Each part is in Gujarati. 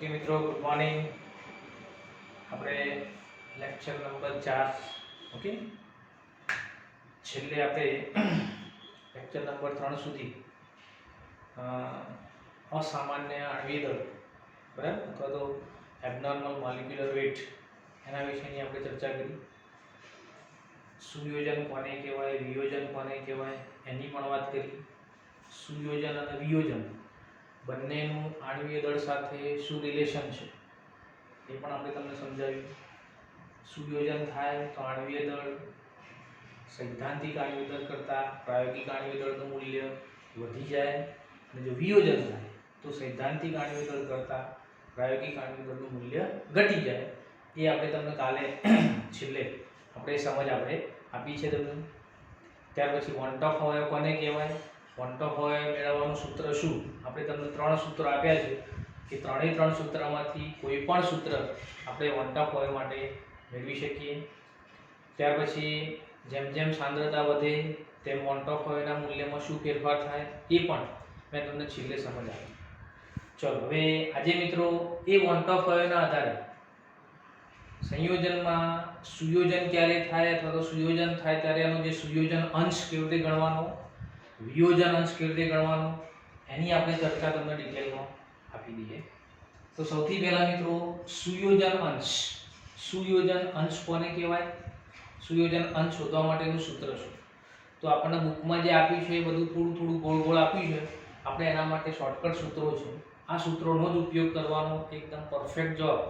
ઓકે મિત્રો, ગુડ મોર્નિંગ. આપણે લેક્ચર નંબર 4 ઓકે છેલ્લે આપણે લેક્ચર નંબર 3 સુધી અસામાન્ય આણ્વીય દળ બરાબર અથવા તો એબનોર્મલ મોલિક્યુલર વેટ એના વિશેની આપણે ચર્ચા કરી. સુયોજન કોને કહેવાય, વિયોજન કોને કહેવાય એની પણ વાત કરી. સુયોજન અને વિયોજન બંનેનું આણ્વીય દળ સાથે શું રિલેશન છે એ પણ આપણે તમને સમજાવ્યું. સુયોજન થાય તો આણ્વીય દળ સૈદ્ધાંતિક આણ્વીય દળ કરતાં પ્રાયોગિક આણ્વીય દળનું મૂલ્ય વધી જાય, અને જો વિયોજન થાય તો સૈદ્ધાંતિક આણ્વીય દળ કરતાં પ્રાયોગિક આણ્વીય દળનું મૂલ્ય ઘટી જાય. એ આપણે તમને કાલે છેલ્લે આપણે સમજ આપણે આપી છે તમને. ત્યાર પછી વોન્ટ ઓફ અવયવ કોને કહેવાય, વોન્ટ ઓફ અવયવ મેળવવાનું સૂત્ર શું, આપણે તમને 3 સૂત્રો આપ્યા છે કે ત્રણેય 3 સૂત્રમાંથી કોઈ પણ સૂત્ર આપણે વોન્ટ ઓફ અવયવ માટે મેળવી શકીએ. ત્યાર પછી જેમ જેમ સાંદ્રતા વધે તેમ વોન્ટ ઓફ અવયવના મૂલ્યમાં શું ફેરફાર થાય એ પણ મેં તમને છેલ્લે સમજ આપી. ચલો હવે આજે મિત્રો એ વોન્ટ ઓફ અવયવના આધારે સંયોજનમાં સુયોજન ક્યારે થાય અથવા તો સુયોજન થાય ત્યારે એનો જે સુયોજન અંશ કેવી રીતે ગણવાનો, વિયોજન અંશ કેવી રીતે ગણવાનો એની આપણે ચર્ચા તમને ડિટેલમાં આપી દઈએ. તો સૌથી પહેલા મિત્રો સુયોજન અંશ. સુયોજન અંશ કોને કહેવાય, સુયોજન અંશ શોધવા માટેનું સૂત્ર શું? તો આપણને બુકમાં જે આપ્યું છે એ બધું થોડું થોડું ગોળ ગોળ આપ્યું છે. આપણે એના માટે શોર્ટકટ સૂત્રો છે, આ સૂત્રોનો જ ઉપયોગ કરવાનો, એકદમ પરફેક્ટ જવાબ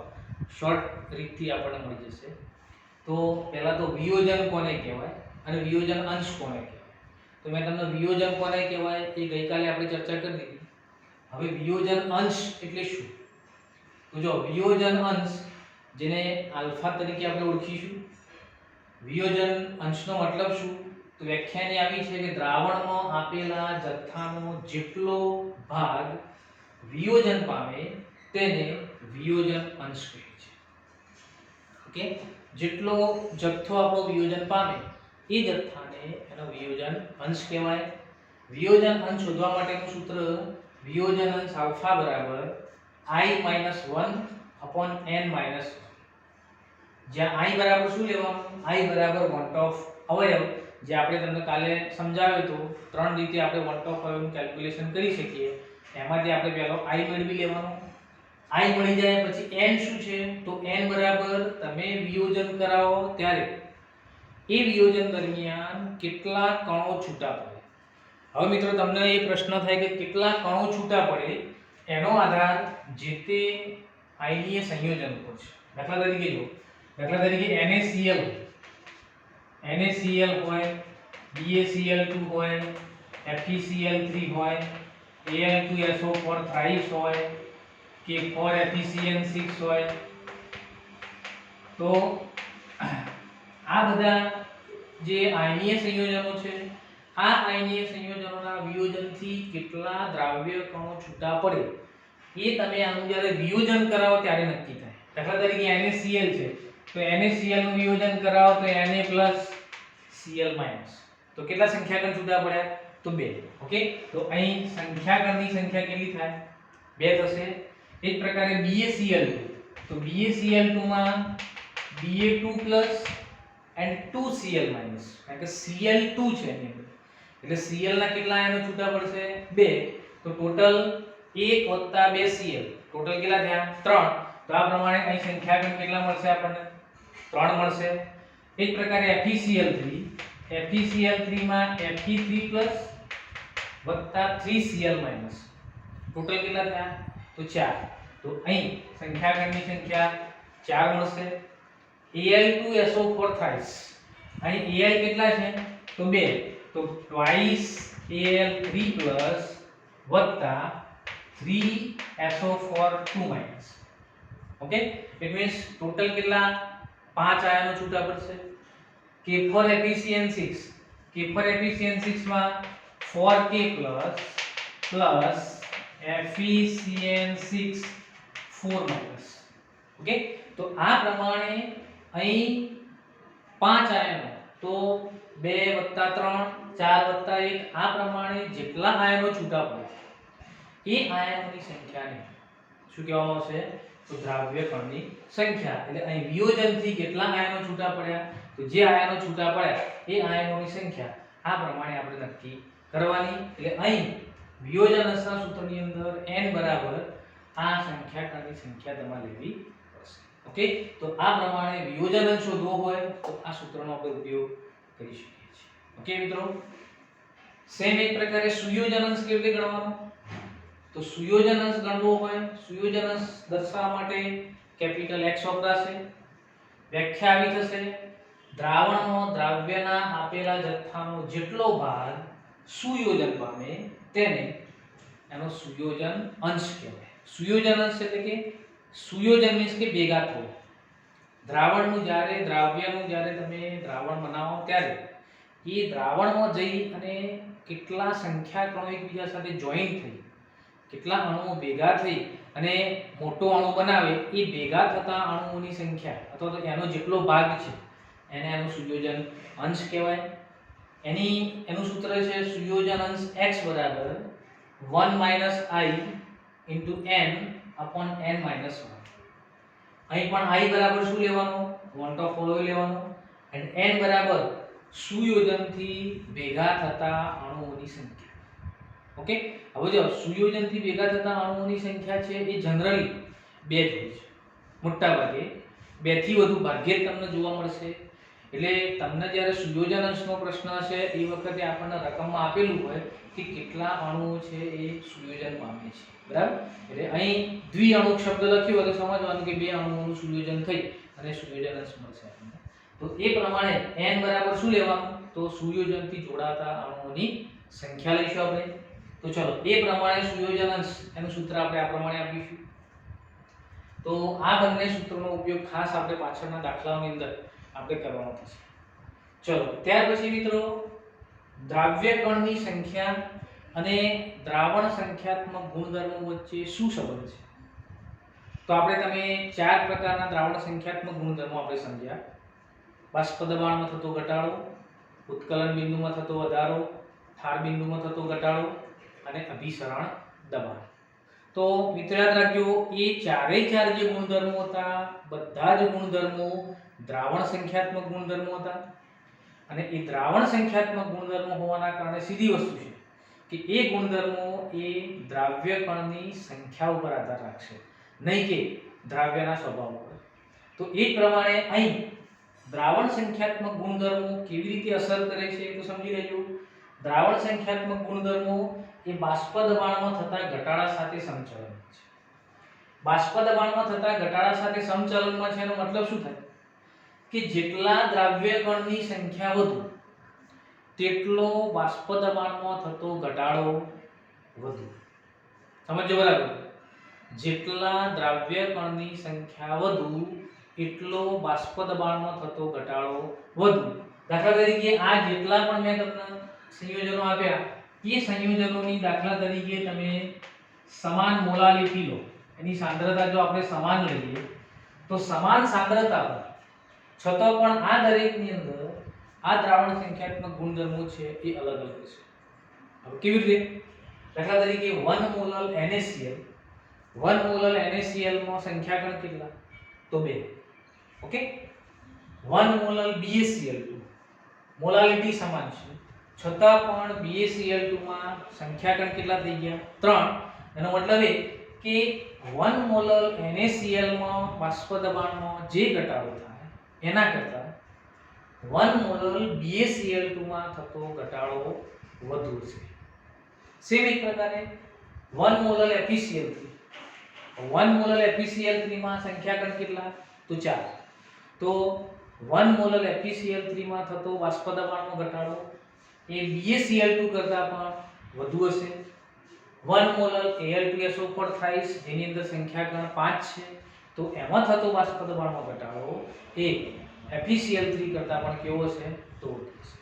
શોર્ટ રીતથી આપણને મળી જશે. તો પહેલા તો વિયોજન કોને કહેવાય અને વિયોજન અંશ કોને કહેવાય. તો મેં તમને વિયોજન કોને કહેવાય એ ગઈકાલે આપણે ચર્ચા કરી દીધી. હવે વિયોજન અંશ એટલે શું? તો જો વિયોજન અંશ જેને આલ્ફા તરીકે આપણે ઓળખીશું. વિયોજન અંશનો મતલબ શું? તો વ્યાખ્યાની આવી છે કે દ્રાવણમાં આપેલા જથ્થાનો જેટલો ભાગ વિયોજન પામે તેને વિયોજન અંશ કહે છે. ઓકે, જેટલો જથ્થો આપણો વિયોજન પામે એ જથ્થાને એનો વિયોજન અંશ કહેવાય. વિયોજન અંશ શોધવા માટેનું સૂત્ર વિયોજન અંશ આલ્ફા બરાબર i-1/n-1. જ્યાં i બરાબર શું લેવાનું, i બરાબર વોન્ટ ઓફ અવયવ, જે આપણે તમને કાલે સમજાવ્યો તો 3 રીતે આપણે વોન્ટ ઓફ અવયવનું કેલ્ક્યુલેશન કરી શકીએ. એમાંથી આપણે પહેલો i મેળવી લેવાનો. i મળી જાય પછી n શું છે, તો n બરાબર તમે વિયોજન કરાવો ત્યારે એ વિયોજન દરમિયાન કેટલા કણો છૂટા પડે. હવે મિત્રો તમને એ પ્રશ્ન થાય કે કેટલા કણો છૂટા પડે એનો આધાર જે તે આયનીય સંયોજન ઉપર છે. દાખલા તરીકે જો, દાખલા તરીકે NaCl હોય, BaCl2 હોય, FeCl3 હોય, Al2SO4 thrice હોય કે 4FeCN6 હોય. તો આ બધા જે આયનીય સંયોજનો છે, આ આયનીય સંયોજનોના વિયોજનથી કેટલા દ્રાવ્ય કણો છૂટા પડે એ તમે આનું જ્યારે વિયોજન કરાવો ત્યારે નક્કી થાય. દાખલા તરીકે NaCl છે તો NaCl નું વિયોજન કરાવો તો Na+Cl-, તો કેટલા સંખ્યાકણ છૂટા પડ્યા, તો 2. ઓકે, તો અહીં સંખ્યાકણની સંખ્યા કેટલી થાય, 2 થશે. એ જ પ્રકારે BaCl2, તો BaCl2 માં Ba2+ and 2Cl-, કારણ કે Cl2 છે એની અંદર એટલે Cl ના કેટલા આયનો છૂટા પડશે, 2. તો ટોટલ 1 + 2Cl, ટોટલ કેટલા થયા, 3. તો આ પ્રમાણે અહીં સંખ્યાકણ કેટલા મળશે આપણને, 3 મળશે. એ જ પ્રકારે FeCl3 માં Fe3+ વત્તા 3Cl-, ટોટલ કેટલા થયા, તો 4. તો અહીં સંખ્યાકણની સંખ્યા 4 મળશે. Al2SO4 thrice, અહીં Al કેટલા છે, તો 2. તો twice Al3+ વત્તા 3SO4 2-. Okay, it means total કેટલા 5 આયનો છૂટા પડશે. K4FeCN6, K4FeCN6 માં 4K plus FeCN6 4-. ઓકે, તો આ પ્રમાણે અહીં 5 આયનો, તો 2 + 3 4 + 1, આ પ્રમાણે જેટલા આયનો છૂટા પડે એ આયનોની સંખ્યાને શું કહેવામાં આવશે તો દ્રાવ્ય કણની સંખ્યા એટલે અહીં વિયોજનથી કેટલા આયનો છૂટા પડ્યા તો જે આયનો છૂટા પડ્યા એ આયનોની સંખ્યા આ પ્રમાણે આપણે નક્કી કરવાની એટલે અહીં વિયોજન અંશના સૂત્રની અંદર n બરાબર આ સંખ્યા કણની સંખ્યા તમારે લેવી પડશે ઓકે તો આ પ્રમાણે વિયોજન અંશ શોધવો હોય તો આ સૂત્રનો આપણે ઉપયોગ કરી શકીએ છીએ ઓકે મિત્રો સેમ એક પ્રકારે સુયોજન અંશ કેવી રીતે ગણવાનો તો સુયોજન અંશ ગણવો હોય સુયોજન અંશ દર્શાવવા માટે કેપિટલ X વપરાશે વ્યાખ્યા આવી થશે દ્રાવણમાં દ્રાવ્યના આપેલા જથ્થાનો જેટલો ભાગ સુયોજન પામે તેને એનો સુયોજન અંશ કહેવાય સુયોજન અંશ એટલે કે સુયોજન મીન્સ કે ભેગા થવું દ્રાવણનું જ્યારે દ્રાવ્યનું જ્યારે તમે દ્રાવણ બનાવો ત્યારે એ દ્રાવણમાં જઈ અને કેટલા સંખ્યા કણો એકબીજા સાથે જોઈન્ટ થઈ કેટલા અણુઓ ભેગા થઈ અને મોટો અણુ બનાવે એ ભેગા થતા અણુઓની સંખ્યા અથવા તો એનો જેટલો ભાગ છે એને એનું સુયોજન અંશ કહેવાય એનું સૂત્ર છે સુયોજન અંશ x બરાબર 1 - i * n / n - 1 અહીં પણ i બરાબર શું લેવાનું 1/4 લેવાનો અને n બરાબર સુયોજનથી ભેગા થતા અણુઓની સંખ્યા ઓકે હવે જો સુયોજનથી ભેગા થતા અણુઓની સંખ્યા છે એ જનરલી 2 જ હોય છે મોટા ભાગે 2 થી વધુ ભાગ્યે જ તમને જોવા મળશે એટલે તમને જ્યારે સુયોજન અંશનો પ્રશ્ન હશે એ વખતે આપણને રકમમાં આપેલું હોય કે કેટલા અણુઓ છે એ સુયોજન પામે છે બરાબર એટલે અહીં દ્વિઅણુક શબ્દ લખ્યો હોય તો સમજવાનું કે 2 અણુઓનું સુયોજન થઈ અને સુયોજન અંશ મળશે આપણને તો એ પ્રમાણે n બરાબર શું લેવાનું તો સુયોજનથી જોડાતા અણુઓની સંખ્યા લઈશું આપણે તો ચલો એ પ્રમાણે સુયોજન અંશ એનું સૂત્ર આપણે આ પ્રમાણે આપીશું તો આ બંને સૂત્રોનો ઉપયોગ ખાસ આપણે પાછળના દાખલાઓની અંદર આપણે કરવાનો થશે ચલો ત્યાર પછી મિત્રો દ્રાવ્ય કણની સંખ્યા અને દ્રાવણ સંખ્યાત્મક ગુણધર્મો વચ્ચે શું સંબંધ છે તો આપણે તમે 4 પ્રકારના દ્રાવણ સંખ્યાત્મક ગુણધર્મો આપણે સમજ્યા બાષ્પ દબાણમાં થતો ઘટાડો ઉત્કલન બિંદુમાં થતો વધારો ઠાર બિંદુમાં થતો ઘટાડો અને અભિસરણ દબાણ તો મિત્રો યાદ રાખજો એ ચારે ચાર જે ગુણધર્મો હતા બધા જ ગુણધર્મો દ્રાવણ સંખ્યાત્મક ગુણધર્મો હતા અને એ દ્રાવણ સંખ્યાત્મક ગુણધર્મો હોવાના કારણે સીધી વસ્તુ છે કે એ ગુણધર્મો એ દ્રાવ્ય કણની સંખ્યા ઉપર આધાર રાખશે નહીં કે દ્રાવ્યના સ્વભાવ ઉપર તો એ પ્રમાણે અહીં દ્રાવણ સંખ્યાત્મક ગુણધર્મો કેવી રીતે અસર કરે છે તો સમજી લેજો દ્રાવણ સંખ્યાત્મક ગુણધર્મો એ બાષ્પ દબાણમાં થતા ઘટાડા સાથે સમચલન છે બાષ્પ દબાણમાં થતા ઘટાડા સાથે સમચલનમાં છે એનો મતલબ શું થાય કે જેટલા દ્રાવ્ય કણની સંખ્યા વધુ તેટલો બાષ્પ દબાણમાં થતો ઘટાડો વધુ સમજો બરાબર જેટલા દ્રાવ્ય કણની સંખ્યા વધુ એટલો બાષ્પ દબાણમાં થતો ઘટાડો વધુ દાખલા તરીકે આ જેટલા પણ મેં તમને સંયોજનો આપ્યા એ સંયોજનોની દાખલા તરીકે તમે સમાન મોલાલિટી લો એની સાંદ્રતા જો આપણે સમાન લઈએ તો સમાન સાંદ્રતા પર છતાં પણ આ દરેકની અંદર આ દ્રાવણ સંખ્યાત્મક ગુણધર્મો છે એ અલગ અલગ છે હવે કેવી રીતે દાખલા તરીકે 1 મોલ NaCl 1 મોલ NaCl માં સંખ્યા ગણ કેટલા તો 2 ઓકે 1 મોલ BaCl2 મોલાલિટી સમાન છે છતાં પણ BaCl2 માં સંખ્યા ગણ કેટલા થઈ ગયા 3 એનો મતલબ એ કે 1 મોલ NaCl માં બાષ્પ દબાણમાં જે ઘટાડો થાય એના કરતાં 1 મોલ BaCl2 માં થતો ઘટાડો વધુ છે સેમ એક પ્રકારે 1 મોલ FeCl3 1 મોલ FeCl3 માં સંખ્યા ગણ કેટલા તો 4 તો 1 મોલ FeCl3 માં થતો બાષ્પ દબાણનો ઘટાડો એ BaCl2 કરતાં પણ વધુ હશે 1 મોલ Al2SO4 જેની અંદર સંખ્યા ગણ 5 છે તો એમાં થતો બાષ્પ દબાણનો ઘટાડો એ FeCl3 કરતાં પણ કેવો હશે તો વધુ હશે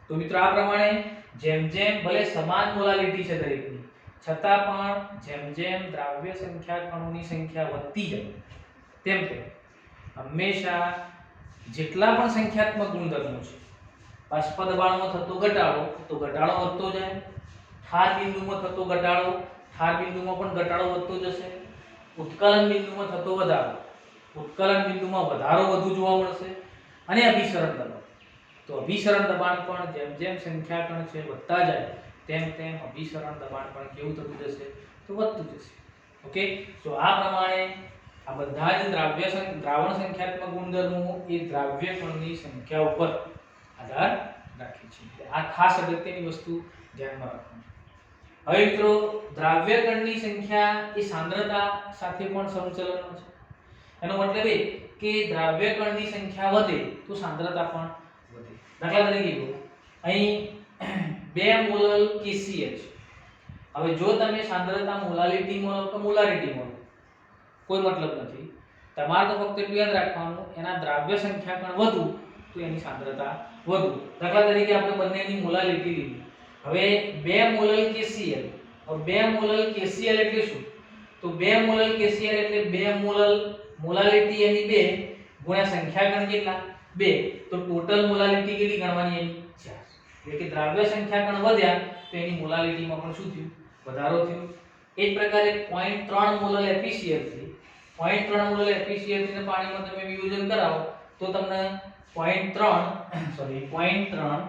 તો મિત્રો આ પ્રમાણે જેમ જેમ ભલે સમાન મોલાલિટી છે દરેકની છતાં પણ જેમ જેમ દ્રાવ્ય સંખ્યા કણોની સંખ્યા વધતી જાય તેમ તેમ હંમેશા જેટલા પણ સંખ્યાત્મક ગુણધર્મો છે બાષ્પ દબાણમાં થતો ઘટાડો તો ઘટાડો વધતો જાય ઠાર બિંદુમાં થતો ઘટાડો ઠાર બિંદુમાં પણ ઘટાડો વધતો જશે ઉત્કલન બિંદુમાં થતો વધારો, ઉત્કલન બિંદુમાં વધારો વધુ જોવા મળશે અને અભિસરણ દબાણ. તો અભિસરણ દબાણ પણ જેમ જેમ સંખ્યા કણ છે વધતા જાય તેમ તેમ અભિસરણ દબાણ પણ કેવું થતું જશે? તો વધતું જશે. ઓકે, તો આ પ્રમાણે આ બધા જ દ્રાવણ સંખ્યાત્મક ગુણધર્મો એ દ્રાવ્ય કણની સંખ્યા ઉપર આધાર રાખે છે. આ ખાસ અગત્યની વસ્તુ ધ્યાનમાં રાખવાની. હવે મિત્રો, દ્રાવ્ય કણની સંખ્યા એ સાંદ્રતા સાથે પણ સમચલનમાં છે. એનો મતલબ એ કે દ્રાવ્ય કણની સંખ્યા વધે તો સાંદ્રતા પણ વધે. દાખલા તરીકે અહીં 2 મોલ KCl છે. હવે જો તમે સાંદ્રતા મોલાલિટીમાં લો કે મોલારિટીમાં લો, કોઈ મતલબ નથી. તમારે તો ફક્ત એટલું યાદ રાખવાનું, એના દ્રાવ્ય સંખ્યા કણ વધુ તો એની સાંદ્રતા વધુ. દાખલા તરીકે આપણે બંનેની મોલાલિટી લીધી. હવે 2 મોલ KCl, હવે 2 મોલ KCl એટલે શું? તો 2 મોલ KCl એટલે 2 મોલ મોલાલિટી એની 2 ગુણ્યા સંખ્યા કણ કેટલા? 2. તો ટોટલ મોલાલિટી કેટલી ગણવાની એની? 4. એટલે કે દ્રાવ્ય સંખ્યા કણ વધ્યા તો એની મોલાલિટીમાં પણ શું થયું? વધારો થયો. એ જ પ્રકારે 0.3 મોલ FeCl થી 0.3 મોલ FeCl થી પાણીમાં તમે વિયોજન કરાવો તો તમને 0.3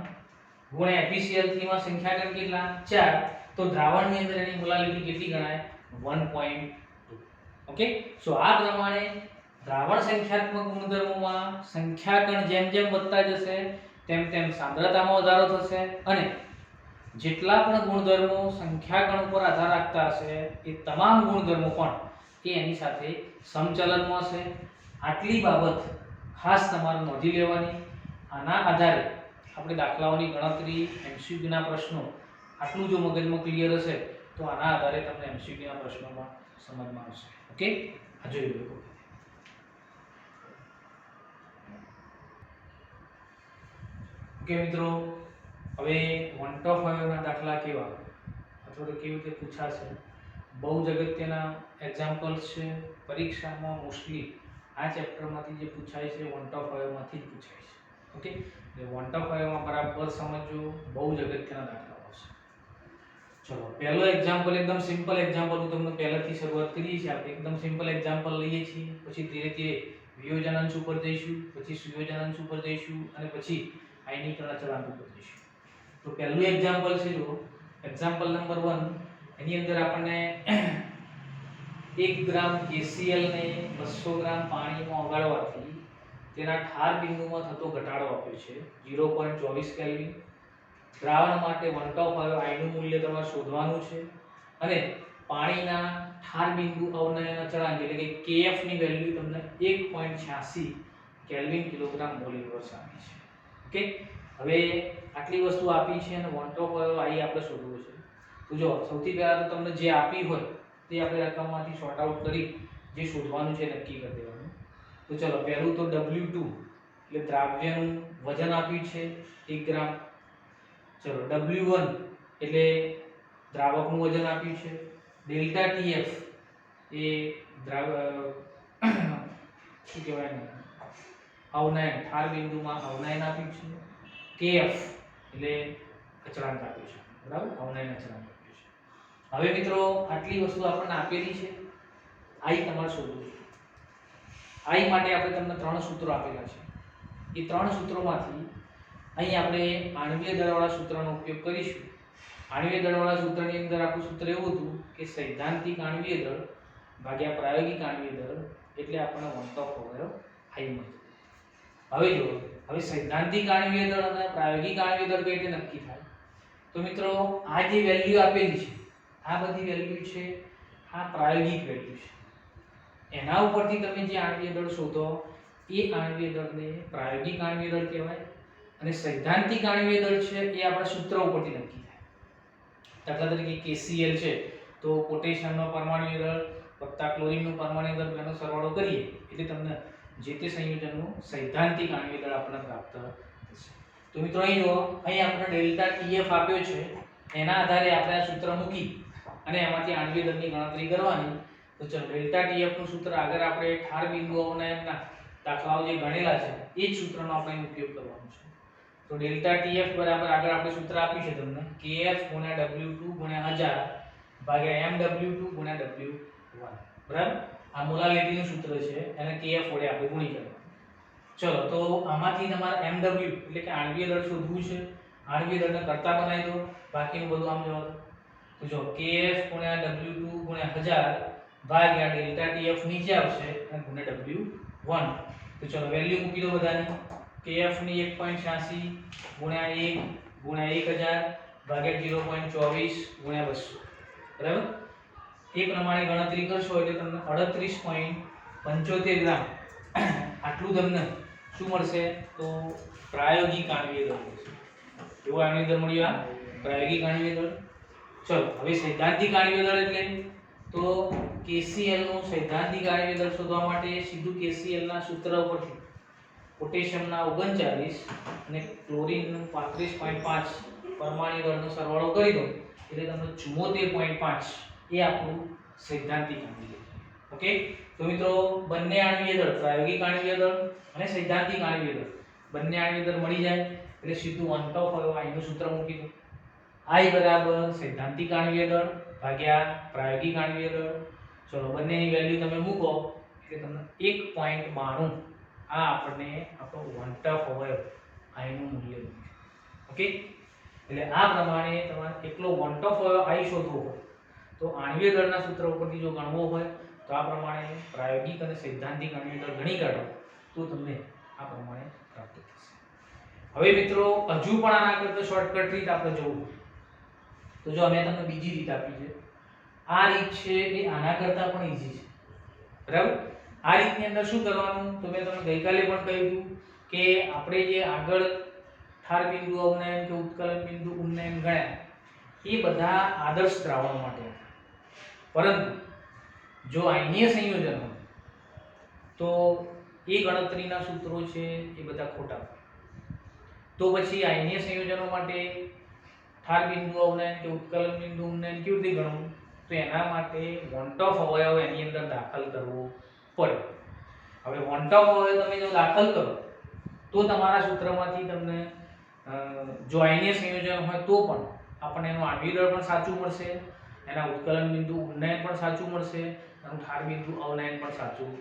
ગુણ્યા FeCl થી માં સંખ્યા કણ કેટલા? 4. તો દ્રાવણની અંદર એની મોલાલિટી કેટલી ગણાય? 1.2. ઓકે, સો આ પ્રમાણે દ્રાવણ સંખ્યાત્મક ગુણધર્મોમાં સંખ્યા કણ જેમ જેમ વધતા જશે તેમ તેમ સાંદ્રતામાં વધારો થશે અને જેટલા પણ ગુણધર્મો સંખ્યા કણ ઉપર આધાર રાખતા હશે એ તમામ ગુણધર્મો પણ એની સાથે સમચલનમાં હશે. આટલી બાબત ખાસ તમારે નોંધી લેવાની. આના આધારે આપણે દાખલાઓની ગણતરી, MCQ ના પ્રશ્નો આટલું જો મગજમાં ક્લિયર હશે તો આના આધારે તમને MCQ ના પ્રશ્નોમાં સમજમાં આવશે. ઓકે, આ જોઈ લો. ઓકે મિત્રો, હવે 1 to 5 ના દાખલા કેવા અથવા તો કેવી રીતે પૂછાશે, બહુ જ અગત્યના એક્ઝામ્પલ્સ છે. પરીક્ષામાં મોસ્ટલી આ ચેપ્ટરમાંથી જે પૂછાય છે 1 to 5 માંથી જ પૂછાય છે. ઓકે, એટલે 1 to 5 માં બરાબર સમજજો, બહુ જ અગત્યના દાખલાઓ છે. ચલો, પહેલો એક્ઝામ્પલ એકદમ સિમ્પલ એક્ઝામ્પલ હું તમને પહેલાથી શરૂઆત કરીએ છીએ. આપણે એકદમ સિમ્પલ એક્ઝામ્પલ લઈએ છીએ, પછી ધીરે ધીરે વિયોજન અંશ ઉપર જઈશું, પછી સુયોજન અંશ ઉપર જઈશું અને પછી આયનીકરણ અચળાંક ઉપર જઈશું. તો પહેલું એક્ઝામ્પલ છે, જો એક્ઝામ્પલ નંબર 1, એની અંદર આપણને 1 ગ્રામ KCl ને 200 ગ્રામ પાણીમાં ઓગાળવાથી તેના ઠાર બિંદુમાં થતો ઘટાડો આપ્યો છે 0.24 કેલ્વિન. દ્રાવણ માટે 1 to 5 I નું મૂલ્ય તમારે શોધવાનું છે અને પાણીના ઠાર બિંદુ અવનયન અચળાંક એટલે કે KF ની વેલ્યુ તમને 1.86 કેલ્વિન કિલોગ્રામ મોલ ઇન્વર્સ આપી છે. ઓકે, હવે આટલી વસ્તુ આપી છે અને 1 to 5 I આપણે શોધવું છે. તો જો સૌથી પહેલા તો તમને જે આપી હોય તે આપણે રકમમાંથી શોર્ટ આઉટ કરી જે શોધવાનું છે નક્કી કરી દેવાનું. તો ચલો, પહેલું તો W2 એટલે દ્રાવ્યનું વજન આપ્યું છે 1 ગ્રામ. ચલો, W1 એટલે દ્રાવકનું વજન આપ્યું છે. ડેલ્ટા TF એ શું કહેવાય ને, અવનયન, ઠાર બિંદુમાં અવનયન આપ્યું છે. KF એટલે અચળાંક આપ્યું છે, બરાબર, અવનયન અચળાંક આપ્યું છે. હવે મિત્રો, આટલી વસ્તુ આપણને આપેલી છે. I તમારે શોધવું છે. I માટે આપણે તમને 3 સૂત્રો આપેલા છે. એ 3 સૂત્રોમાંથી અહીં આપણે આણ્વીય દળવાળા સૂત્રનો ઉપયોગ કરીશું. આણ્વીય દળવાળા સૂત્રની અંદર આપણું સૂત્ર એવું હતું કે સૈદ્ધાંતિક આણ્વીય દળ ભાગ્યા પ્રાયોગિક આણ્વીય દળ એટલે આપણને 1 to 5 I મળે. હવે જો, હવે સૈદ્ધાંતિક આણ્વીય દળ અને પ્રાયોગિક આણ્વીય દળ કઈ રીતે નક્કી થાય? તો મિત્રો, આ જે વેલ્યુ આપેલી છે, આ બધી વેલ્યુ છે, આ પ્રાયોગિક વેલ્યુ છે. એના ઉપરથી તમે જે આણ્વીય દળ શોધો એ આણ્વીય દળને પ્રાયોગિક આણ્વીય દળ કહેવાય અને સૈદ્ધાંતિક આણ્વીય દળ છે એ આપણા સૂત્ર ઉપરથી નક્કી થાય. દાખલા તરીકે KCl છે તો પોટેશિયમનો પરમાણુ દળ વત્તા ક્લોરીનનું પરમાણુ દળ બેનો સરવાળો કરીએ એટલે તમને જે તે સંયોજનનું સૈદ્ધાંતિક આણ્વીય દળ આપણને પ્રાપ્ત થશે. તો મિત્રો, અહીં જુઓ, અહીં આપણે ડેલ્ટા TF આપ્યો છે, એના આધારે આપણે આ સૂત્ર મૂકી અને એમાંથી આણ્વીય દળની ગણતરી કરવાની. તો ચલો, ડેલ્ટા TF નું સૂત્ર આગળ આપણે ઠાર બિંદુ અવનયનના દાખલાઓ જે ગણેલા છે એ જ સૂત્રનો આપણે ઉપયોગ કરવાનો છે. તો ડેલ્ટા TF બરાબર આગળ આપણે સૂત્ર આપ્યું છે તમને KF * W2 * 1000 ભાગ્યા MW2 * W1. બરાબર આ મોલાલિટીનું સૂત્ર છે એને kf વડે આપણે ગુણી કરવાનું ચલો તો આમાંથી તમારે mw એટલે કે આણ્વીય દળ શોધવું છે આણ્વીય દળને કરતા બનાવી દો બાકીનું બધું આમ જવા દો તો જો kf * w2 * 1000 ભાગ્યા ડેલ્ટા tf નીચે આવશે અને ગુણ્યા w1 તો ચલો વેલ્યુ મૂકી દો બધાની kf ની 1.86 ગુણ્યા 1 ગુણ્યા 1000 ભાગ્યા 0.24 ગુણ્યા 200 બરાબર એ પ્રમાણે ગણતરી કરશો એટલે તમને 38.75 ગ્રામ આટલું તમને શું મળશે તો પ્રાયોગિક આણ્વીય દળ મળશે કેવો આણ્વીય દળ મળ્યો આ પ્રાયોગિક આણ્વીય દળ ચલો હવે સૈદ્ધાંતિક આણ્વીય દળ એટલે તો KCl નું સૈદ્ધાંતિક આણ્વીય દળ શોધવા માટે સીધું KCl ના સૂત્ર ઉપરથી પોટેશિયમના 39 અને ક્લોરીનનું 35.5 પરમાણુ દળનો સરવાળો કરી દો એટલે તમને 74.5 એ આપણું સૈદ્ધાંતિક આણ્વીય દળ ઓકે તો મિત્રો બંને આણ્વીય દળ પ્રાયોગિક આણ્વીય દળ અને સૈદ્ધાંતિક આણ્વીય દળ બંને આણ્વીય દળ મળી જાય એટલે સીધું 1 ટોપ હવે I નું સૂત્ર મૂકી દો I બરાબર સૈદ્ધાંતિક આણ્વીય દળ ભાગ્યા પ્રાયોગિક આણ્વીય દળ ચલો બંનેની વેલ્યુ તમે મૂકો એટલે તમને 1.92 આ આપણને આપણો 1 ટોપ અવયવ I નું મૂલ્ય મળે ઓકે એટલે આ પ્રમાણે તમારે એકલો 1 ટોપ અવયવ I શોધવો હોય તો આણ્વીય દળના સૂત્ર ઉપરથી જો ગણવો હોય તો આ પ્રમાણે પ્રાયોગિક અને સૈદ્ધાંતિક આણ્વીય દળ ગણી કાઢો તો તમને આ પ્રમાણે પ્રાપ્ત થશે હવે મિત્રો હજુ પણ આના કરતા શોર્ટકટ રીત આપણે જોવું તો જો અમે તમને બીજી રીત આપી છે આ રીત છે એ આના કરતા પણ ઈઝી છે બરાબર આ રીતની અંદર શું કરવાનું તો મેં તમને ગઈકાલે પણ કહ્યું કે આપણે જે આગળ ઠાર બિંદુ અવનયન કે ઉત્કલન બિંદુ ઉન્નયન ગણ્યા એ બધા આદર્શ દ્રાવણ માટે પરંતુ જો આયનીય સંયોજન હોય તો એ ગણતરીના સૂત્રો છે એ બધા ખોટા તો પછી આયનીય સંયોજનો માટે ઠાર બિંદુ અવનયન કે ઉત્કલન બિંદુ ઉન્નયન કેવી રીતે ગણવું તો એના માટે વોન્ટ ઓફ અવયવ એની અંદર દાખલ કરવો પડે હવે વોન્ટ ઓફ અવયવ તમે જો દાખલ કરો તો તમારા સૂત્રમાંથી તમને જો આયનીય સંયોજન હોય તો પણ આપણને એનું આણ્વીય દળ પણ સાચું મળશે એના ઉત્કલન બિંદુ ઉન્નયન પણ સાચું મળશે એનું ઠાર બિંદુ અવનયન પણ સાચું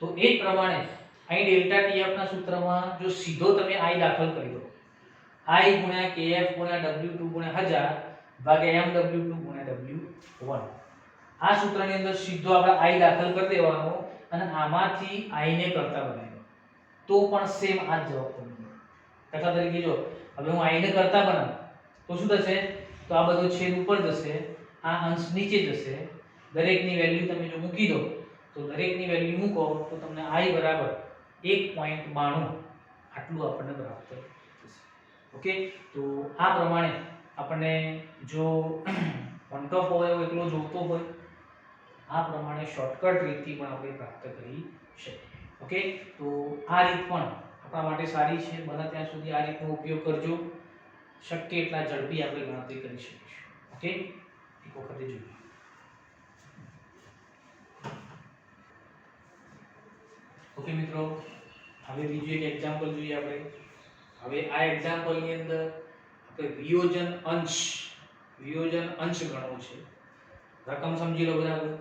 તો એ જ પ્રમાણે અહીં ડેલ્ટા TF ના સૂત્રમાં જો સીધો તમે I દાખલ કરી દો I * KF * W2 * 1000 ભાગ્યા MW2 * W1 આ સૂત્રની અંદર સીધો આપણે I દાખલ કરી દેવાનો અને આમાંથી I ને કરતા બનાવી દો તો પણ સેમ આ જ જવાબ તમને મળે દાખલા તરીકે જો હવે હું I ને કરતા બનાવું તો શું થશે તો આ બધો છેદ ઉપર જશે આ અંશ નીચે જશે દરેકની વેલ્યુ તમે જો મૂકી દો તો દરેકની વેલ્યુ મૂકો તો તમને I બરાબર 1.92 આટલું આપણને પ્રાપ્ત થશે ઓકે તો આ પ્રમાણે આપણને જો વન ટોપ અવયવ એકલો જોતો હોય આ પ્રમાણે શોર્ટકટ રીતથી પણ આપણે પ્રાપ્ત કરી શકીએ ઓકે તો આ રીત પણ આપણા માટે સારી છે બને ત્યાં સુધી આ રીતનો ઉપયોગ કરજો શક્ય એટલા ઝડપી આપણે ગણતરી કરી શકીશું ઓકે એક વખતે જોઈએ ઓકે મિત્રો હવે બીજું એક એક્ઝામ્પલ જોઈએ આપણે હવે આ એક્ઝામ્પલની અંદર આપણે વિયોજન અંશ ગણવો છે રકમ સમજી લો બરાબર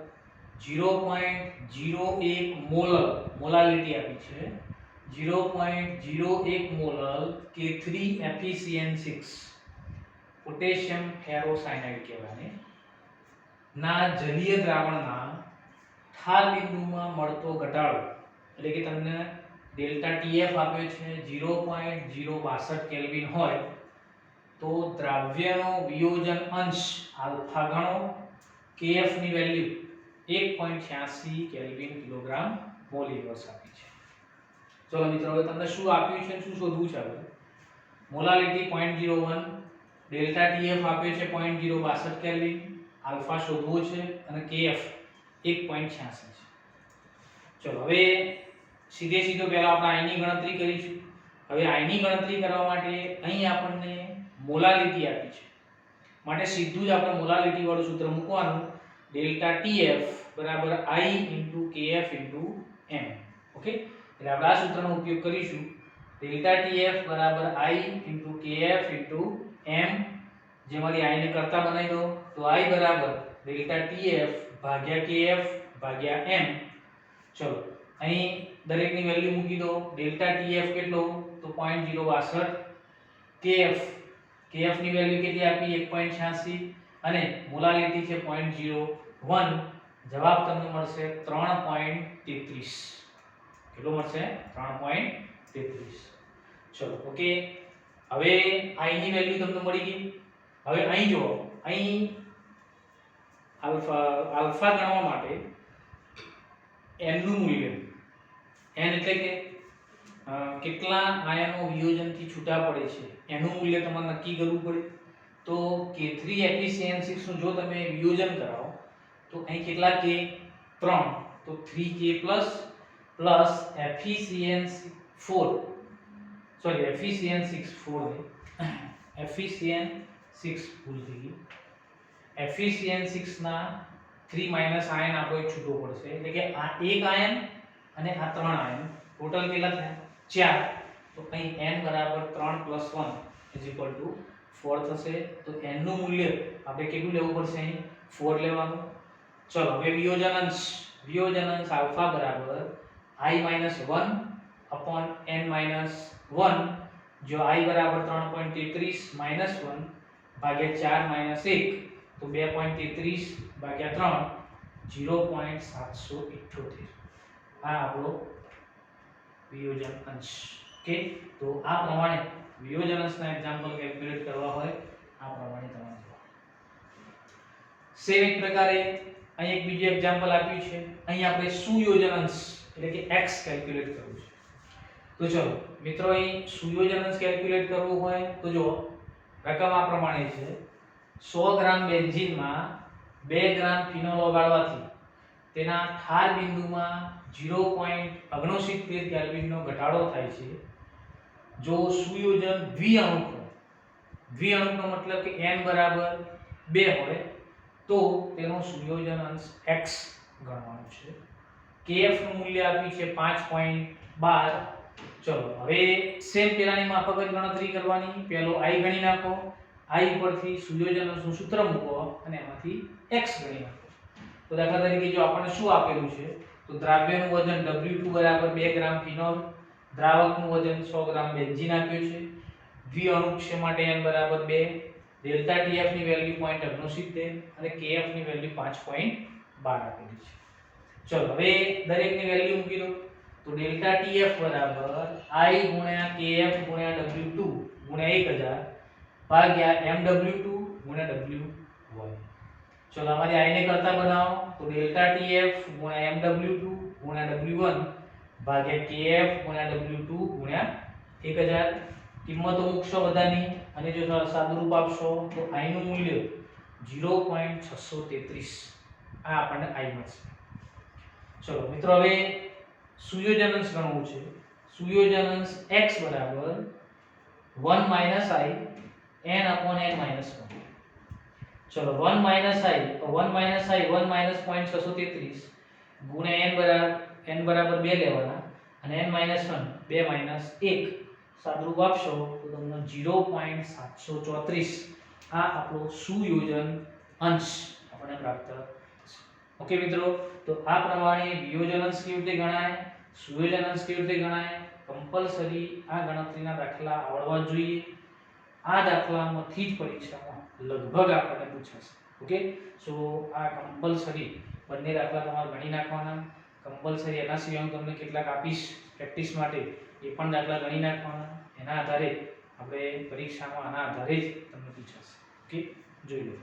0.01 મોલાલિટી આપી છે 0.01 મોલ K3FeCN6 પોટેશિયમ ફેરોસાયનાઇડ કહેવાય ના જલીય દ્રાવણના ઠાર બિંદુમાં મળતો ઘટાડો એટલે કે તમને ડેલ્ટા TF આપ્યો છે 0.062 કેલ્વિન હોય તો દ્રાવ્યનો વિયોજન અંશ આલ્ફા ગણો KF ની value 1.86 kelvin kilogram mall inverse આપી છે ચલો મિત્રો હવે તમને શું આપ્યું છે શું શોધવું છે હવે મોલાલિટી 0.01 ડેલ્ટા TF આપ્યો છે 0.062 કેલ્વિન આલ્ફા શોધવો છે અને KF 1.86 છે ચલો હવે સીધો પહેલા આપણે I ની ગણતરી કરીશું હવે I ની ગણતરી કરવા માટે અહીં આપણને મોલાલિટી આપી છે માટે સીધું જ આપણે મોલાલિટી વાળું સૂત્ર મૂકવાનું ડેલ્ટા TF બરાબર I * KF * m ઓકે એટલે આપણે આ સૂત્રનો ઉપયોગ કરીશું ડેલ્ટા TF બરાબર I * KF * m જેમાંથી I ને કરતા બનાવી દો તો I બરાબર ડેલ્ટા TF ભાગ્યા kf ભાગ્યા m. ચલો અહીં દરેકની વેલ્યુ મૂકી દો. ડેલ્ટા tf કેટલો તો 0.062. kf ની વેલ્યુ કેટલી આપી 1.86 અને મોલાલિટી છે 0.01. જવાબ તમને મળશે 3.33. કેટલો મળશે 3.33. ચલો ઓકે. હવે i ની વેલ્યુ તમને મળી ગઈ. હવે અહીં જો અહીં આલ્ફા ગણવા માટે n નું મૂલ્ય n એટલે કે કેટલા આયનો વિયોજનથી છૂટા પડે છે એનું મૂલ્ય તમારે નક્કી કરવું પડે. તો K3 FeCN6 નું જો તમે વિયોજન કરાવો તો અહીં કેટલા k 3 તો 3k plus FeCN4 sorry FeCN6 4 FeCN6 ભૂલ થઈ ગઈ. FeCN6 ના 3 માઈનસ આયન આપણો એક છૂટો પડશે એટલે કે આ એક આયન અને આ 3 આયન ટોટલ કેટલા થયા 4. તો અહીં n બરાબર 3 + 1 = 4 થશે. તો n નું મૂલ્ય આપણે કેટલું લેવું પડશે અહીં 4 લેવાનું. ચલો હવે વિયોજન અંશ આલ્ફા બરાબર i - 1 upon n - 1. જો i બરાબર 3.33 - 1 ભાગ્યા 4 - 1 તો 2.33 ભાગ્યા 3 0.778. આ આપણો વિયોજન અંશ. ઓકે. તો આ પ્રમાણે વિયોજન અંશના એક્ઝામ્પલ કેલ્ક્યુલેટ કરવા હોય આ પ્રમાણે તમારે સેમ એક પ્રકારે અહીં એક બીજું એક્ઝામ્પલ આપ્યું છે. અહીં આપણે સુયોજન અંશ એટલે કે x કેલ્ક્યુલેટ કરવું છે. તો ચલો મિત્રો અહીં સુયોજન અંશ કેલ્ક્યુલેટ કરવું હોય તો જો રકમ આ પ્રમાણે છે. 100 ગ્રામ બેન્ઝીનમાં 2 ગ્રામ ફિનોલ ઓગાળવાથી તેના ઠાર બિંદુમાં 0.69 કેલ્વિનનો ઘટાડો થાય છે. જો સુયોજન દ્વિઅણુકનો મતલબ કે n બરાબર 2 હોય તો તેનો સુયોજન અંશ x ગણવાનો છે. kf નું મૂલ્ય આપ્યું છે 5.12. ચલો હવે સેમ પેલાની માફક જ ગણતરી કરવાની. પહેલો i ગણી નાખો. i પરથી સુયોજન અંશનું સૂત્ર મૂકો અને એમાંથી x ગણી નાખો. તો દાખલા તરીકે જો આપણને શું આપેલું છે તો દ્રાવ્યનું વજન W2 બરાબર 2 ગ્રામ ફિનોલ, દ્રાવકનું વજન 100 ગ્રામ બેન્ઝીન આપ્યું છે. દ્વિઅણુક છે માટે n બરાબર 2, ડેલ્ટા TF ની વેલ્યુ 0.69 અને KF ની વેલ્યુ 5.12 આપેલી છે. ચલો હવે દરેકની વેલ્યુ મૂકી દો. તો ડેલ્ટા TF બરાબર I * KF * W2 * 1000 ભાગ્યા MW2 * W1. ચલો અમારી I ને કરતા બનાવો તો ડેલ્ટા TF * MW2 * W1 ભાગ્યા KF * W2 * 1000. કિંમતો મૂકશો બધાની અને જો સાદુરૂપ આપશો તો I નું મૂલ્ય 0.633. આ આપણને I મળશે. ચલો મિત્રો હવે સુયોજન અંશ ગણવું છે. સુયોજન અંશ x બરાબર 1 - I n upon n - 1. ચલો 1 - I તો 1 - I 1 - 0.633 ગુણ્યા n બરાબર 2 લેવાના અને n - 1 2 - 1 સાદુરૂપ આપશો તો તમને 0.734. આ આપણો સુયોજન અંશ આપણને પ્રાપ્ત થશે. ઓકે મિત્રો. તો આ પ્રમાણે વિયોજન અંશ કેવી રીતે ગણાય, સુયોજન અંશ કેવી રીતે ગણાય, કમ્પલસરી આ ગણતરીના દાખલા આવડવા જોઈએ. આ દાખલામાંથી જ પરીક્ષામાં લગભગ આપણને પૂછાશે. ઓકે. સો આ કમ્પલસરી બંને દાખલા તમારે ગણી નાખવાના. કમ્પલસરી એના સિવાય હું તમને કેટલાક આપીશ પ્રેક્ટિસ માટે, એ પણ દાખલા ગણી નાખવાના. એના આધારે આપણે પરીક્ષામાં આના આધારે જ તમને પૂછાશે. ઓકે. જોઈ લો.